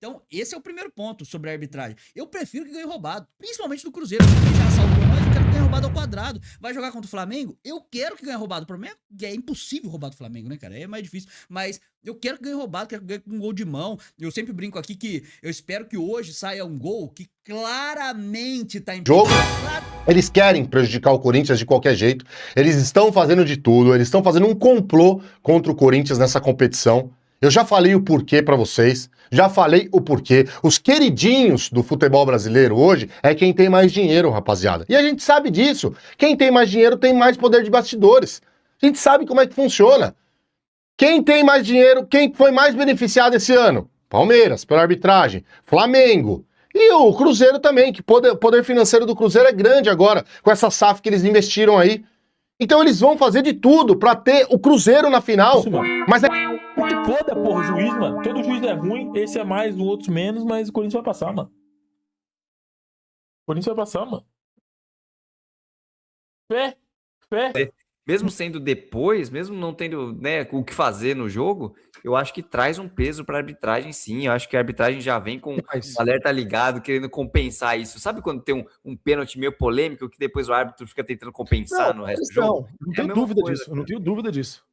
Então, esse é o primeiro ponto sobre a arbitragem. Eu prefiro que ganhe roubado, principalmente do Cruzeiro, que já assaltou nós, eu quero que ganhe roubado ao quadrado. Vai jogar contra o Flamengo? Eu quero que ganhe roubado. O problema é que é impossível roubar do Flamengo, né, cara? É mais difícil. Mas eu quero que ganhe roubado, quero que ganhe com um gol de mão. Eu sempre brinco aqui que eu espero que hoje saia um gol que claramente tá impedido. Jogo. Eles querem prejudicar o Corinthians de qualquer jeito. Eles estão fazendo de tudo. Eles estão fazendo um complô contra o Corinthians nessa competição. Eu já falei o porquê pra vocês. Já falei o porquê. Os queridinhos do futebol brasileiro hoje é quem tem mais dinheiro, rapaziada. E a gente sabe disso. Quem tem mais dinheiro tem mais poder de bastidores. A gente sabe como é que funciona. Quem tem mais dinheiro, quem foi mais beneficiado esse ano? Palmeiras, pela arbitragem. Flamengo. E o Cruzeiro também, que o poder financeiro do Cruzeiro é grande agora, com essa SAF que eles investiram aí. Então eles vão fazer de tudo pra ter o Cruzeiro na final. Isso, mas é... Que foda, porra, o juiz, mano. Todo juiz é ruim, esse é mais, o outro menos, mas o Corinthians vai passar, mano. O Corinthians vai passar, mano. Fé. Mesmo sendo depois, mesmo não tendo, né, o que fazer no jogo, eu acho que traz um peso para a arbitragem, sim. Eu acho que a arbitragem já vem com o alerta ligado, querendo compensar isso. Sabe quando tem um pênalti meio polêmico que depois o árbitro fica tentando compensar no resto do jogo? Não tenho dúvida disso. Eu não tenho dúvida disso.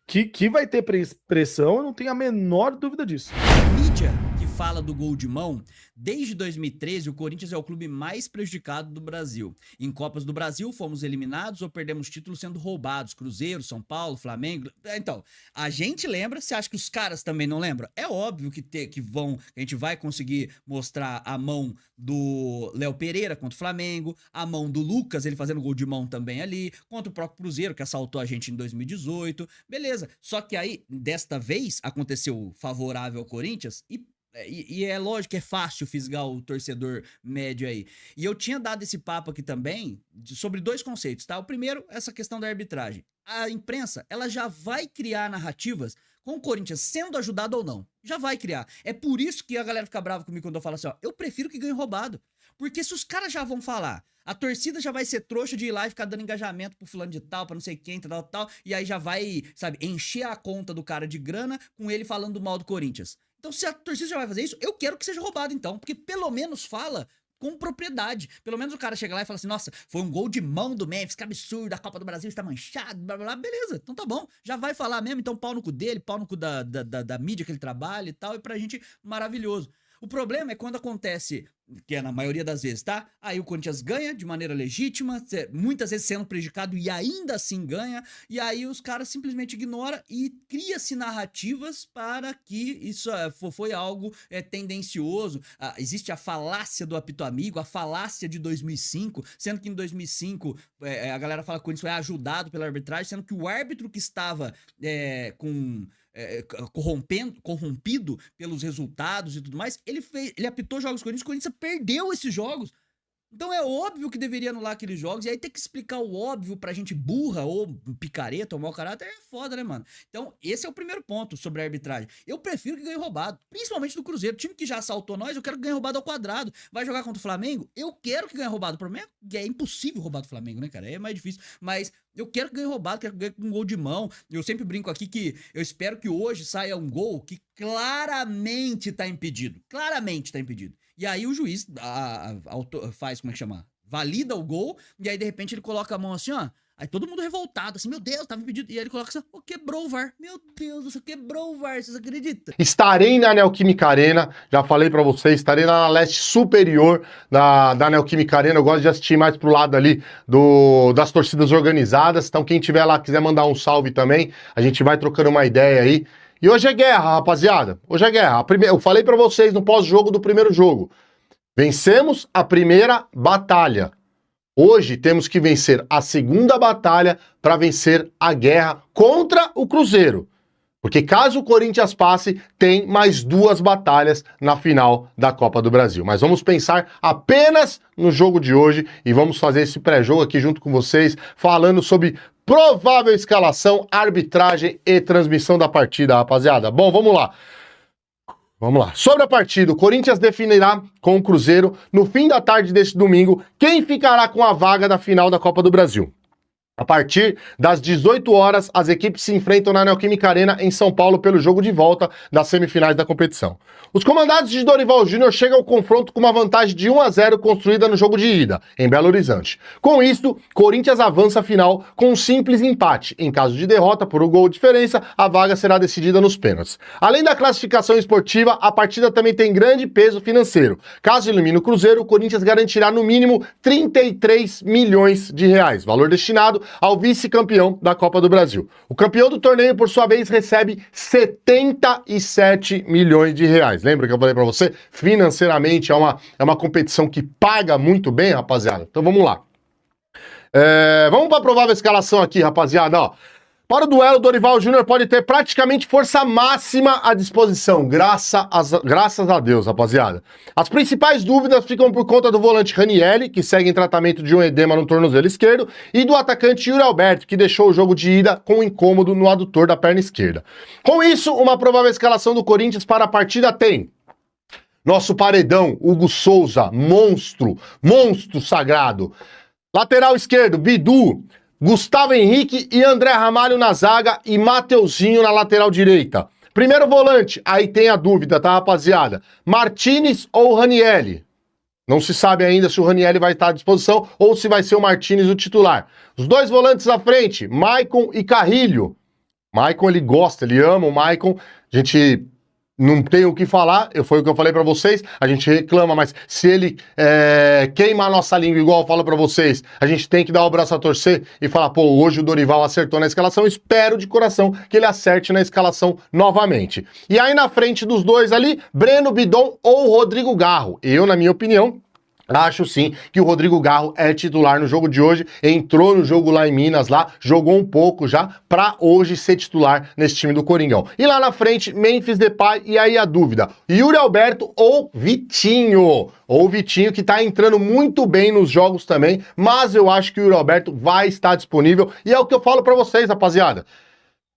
Que vai ter pressão, eu não tenho a menor dúvida disso. Mídia que fala do gol de mão, desde 2013 o Corinthians é o clube mais prejudicado do Brasil. Em Copas do Brasil fomos eliminados ou perdemos títulos sendo roubados, Cruzeiro, São Paulo, Flamengo. Então, a gente lembra, você acha que os caras também não lembram? É óbvio que a gente vai conseguir mostrar a mão do Léo Pereira contra o Flamengo, a mão do Lucas, ele fazendo gol de mão também ali, contra o próprio Cruzeiro que assaltou a gente em 2018. Beleza, só que aí, desta vez, aconteceu favorável ao Corinthians e é lógico que é fácil fisgar o torcedor médio aí. E eu tinha dado esse papo aqui também sobre dois conceitos, tá? O primeiro, essa questão da arbitragem. A imprensa, ela já vai criar narrativas com o Corinthians sendo ajudado ou não. Já vai criar. É por isso que a galera fica brava comigo quando eu falo assim, ó, eu prefiro que ganhe roubado. Porque se os caras já vão falar, a torcida já vai ser trouxa de ir lá e ficar dando engajamento pro fulano de tal, pra não sei quem, tal, e aí já vai, sabe, encher a conta do cara de grana com ele falando mal do Corinthians. Então, se a torcida já vai fazer isso, eu quero que seja roubado, então. Porque pelo menos fala com propriedade. Pelo menos o cara chega lá e fala assim, nossa, foi um gol de mão do Memphis, que absurdo, a Copa do Brasil está manchada, blá, blá, blá. Beleza, então tá bom. Já vai falar mesmo, então pau no cu dele, pau no cu da mídia que ele trabalha e tal, e pra gente, maravilhoso. O problema é quando acontece, que é na maioria das vezes, tá? Aí o Corinthians ganha de maneira legítima, muitas vezes sendo prejudicado e ainda assim ganha, e aí os caras simplesmente ignoram e cria-se narrativas para que isso foi algo tendencioso. Existe a falácia do apito amigo, a falácia de 2005, sendo que em 2005 a galera fala que o Corinthians foi ajudado pela arbitragem, sendo que o árbitro que estava corrompido pelos resultados e tudo mais, ele apitou jogos do Corinthians, o Corinthians perdeu esses jogos. Então é óbvio que deveria anular aqueles jogos, e aí ter que explicar o óbvio pra gente burra, ou picareta, ou mau caráter, é foda, né, mano? Então esse é o primeiro ponto sobre a arbitragem. Eu prefiro que ganhe roubado, principalmente do Cruzeiro. O time que já assaltou nós, eu quero que ganhe roubado ao quadrado. Vai jogar contra o Flamengo? Eu quero que ganhe roubado. O problema é que é impossível roubar do Flamengo, né, cara? É mais difícil, mas eu quero que ganhe roubado, quero que ganhe com um gol de mão. Eu sempre brinco aqui que eu espero que hoje saia um gol que claramente tá impedido. Claramente tá impedido. E aí o juiz faz, como é que chama? Valida o gol, e aí de repente ele coloca a mão assim, ó. Aí todo mundo revoltado, assim, meu Deus, tava impedido. E aí ele coloca assim, quebrou o VAR. Meu Deus, você quebrou o VAR, vocês acreditam? Estarei na Neoquímica Arena, já falei pra vocês, estarei na leste superior da Neoquímica Arena. Eu gosto de assistir mais pro lado ali das torcidas organizadas. Então quem tiver lá, quiser mandar um salve também, a gente vai trocando uma ideia aí. E hoje é guerra, rapaziada. Hoje é guerra. Eu falei pra vocês no pós-jogo do primeiro jogo. Vencemos a primeira batalha. Hoje temos que vencer a segunda batalha para vencer a guerra contra o Cruzeiro. Porque caso o Corinthians passe, tem mais 2 batalhas na final da Copa do Brasil. Mas vamos pensar apenas no jogo de hoje e vamos fazer esse pré-jogo aqui junto com vocês, falando sobre provável escalação, arbitragem e transmissão da partida, rapaziada. Bom, vamos lá. Vamos lá. Sobre a partida, o Corinthians definirá com o Cruzeiro, no fim da tarde deste domingo, quem ficará com a vaga da final da Copa do Brasil. A partir das 18 horas, as equipes se enfrentam na Neoquímica Arena em São Paulo pelo jogo de volta das semifinais da competição. Os comandados de Dorival Júnior chegam ao confronto com uma vantagem de 1-0 construída no jogo de ida, em Belo Horizonte. Com isso, Corinthians avança a final com um simples empate. Em caso de derrota por um gol de diferença, a vaga será decidida nos pênaltis. Além da classificação esportiva, a partida também tem grande peso financeiro. Caso elimine o Cruzeiro, o Corinthians garantirá no mínimo 33 milhões de reais, valor destinado ao vice-campeão da Copa do Brasil. O campeão do torneio, por sua vez, recebe 77 milhões de reais. Lembra que eu falei pra você? Financeiramente é uma competição que paga muito bem, rapaziada. Então vamos lá. Vamos pra provável escalação aqui, rapaziada, ó. Para o duelo, Dorival Júnior pode ter praticamente força máxima à disposição, graças a Deus, rapaziada. As principais dúvidas ficam por conta do volante Ranieri, que segue em tratamento de um edema no tornozelo esquerdo, e do atacante Yuri Alberto, que deixou o jogo de ida com um incômodo no adutor da perna esquerda. Com isso, uma provável escalação do Corinthians para a partida tem nosso paredão, Hugo Souza, monstro sagrado. Lateral esquerdo, Bidu, Gustavo Henrique e André Ramalho na zaga e Mateuzinho na lateral direita. Primeiro volante, aí tem a dúvida, tá, rapaziada? Martinez ou Ranieri? Não se sabe ainda se o Ranieri vai estar à disposição ou se vai ser o Martinez o titular. Os dois volantes à frente, Maicon e Carrilho. Maicon, ele gosta, ele ama o Maicon. A gente não tem o que falar, foi o que eu falei pra vocês, a gente reclama, mas se ele queima a nossa língua igual eu falo pra vocês, a gente tem que dar o braço a torcer e falar, pô, hoje o Dorival acertou na escalação, espero de coração que ele acerte na escalação novamente. E aí na frente dos dois ali, Breno Bidon ou Rodrigo Garro. Eu, na minha opinião, acho sim que o Rodrigo Garro é titular no jogo de hoje, entrou no jogo lá em Minas, lá, jogou um pouco já, pra hoje ser titular nesse time do Coringão. E lá na frente, Memphis Depay, e aí a dúvida, Yuri Alberto ou Vitinho? Ou Vitinho, que tá entrando muito bem nos jogos também, mas eu acho que o Yuri Alberto vai estar disponível, e é o que eu falo pra vocês, rapaziada.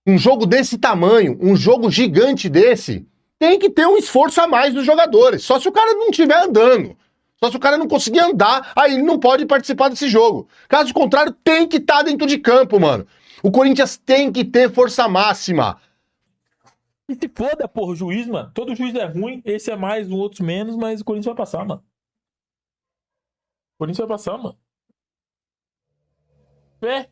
Um jogo desse tamanho, um jogo gigante desse, tem que ter um esforço a mais dos jogadores, só se o cara não estiver andando. Só se o cara não conseguir andar, aí ele não pode participar desse jogo. Caso contrário, tem que estar dentro de campo, mano. O Corinthians tem que ter força máxima. E se foda, porra, o juiz, mano. Todo juiz é ruim, esse é mais, o outro menos, mas o Corinthians vai passar, mano. O Corinthians vai passar, mano. Fé.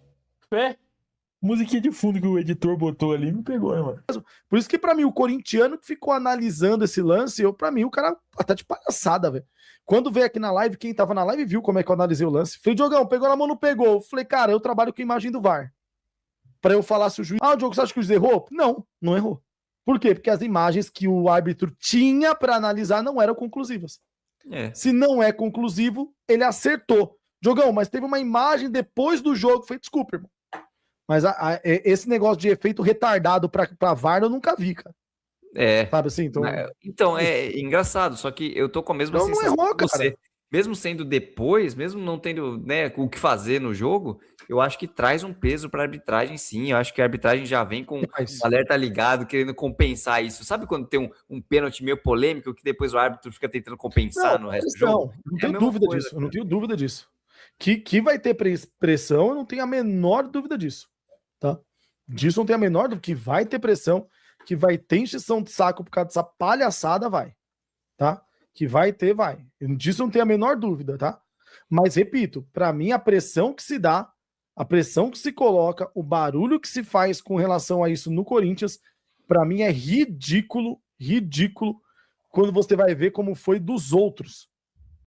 Musiquinha de fundo que o editor botou ali me pegou, né, mano? Por isso que pra mim, o corintiano que ficou analisando esse lance, pra mim o cara tá de palhaçada, velho. Quando veio aqui na live, quem tava na live viu como é que eu analisei o lance. Falei, Diogão, pegou na mão, não pegou. Falei, cara, eu trabalho com a imagem do VAR. Pra eu falar se o juiz... Ah, Diogo, você acha que o juiz errou? Não errou. Por quê? Porque as imagens que o árbitro tinha pra analisar não eram conclusivas. Se não é conclusivo, ele acertou. Diogão, mas teve uma imagem depois do jogo. Falei, desculpa, irmão. Mas esse negócio de efeito retardado pra VAR eu nunca vi, cara. Sabe assim? Então é engraçado, só que eu tô com a mesma sensação que você. Cara. Mesmo sendo depois, mesmo não tendo, né, o que fazer no jogo, eu acho que traz um peso pra arbitragem, sim. Eu acho que a arbitragem já vem com o alerta ligado, querendo compensar isso. Sabe quando tem um pênalti meio polêmico que depois o árbitro fica tentando compensar no resto do jogo? Não tenho dúvida disso. Eu não tenho dúvida disso. Que vai ter pressão, eu não tenho a menor dúvida disso. Tá? Disso não tem a menor dúvida, que vai ter pressão, que vai ter encheção de saco por causa dessa palhaçada, vai. Tá? Que vai ter, vai. Disso não tem a menor dúvida, tá? Mas, repito, pra mim a pressão que se dá, a pressão que se coloca, o barulho que se faz com relação a isso no Corinthians, pra mim é ridículo quando você vai ver como foi dos outros.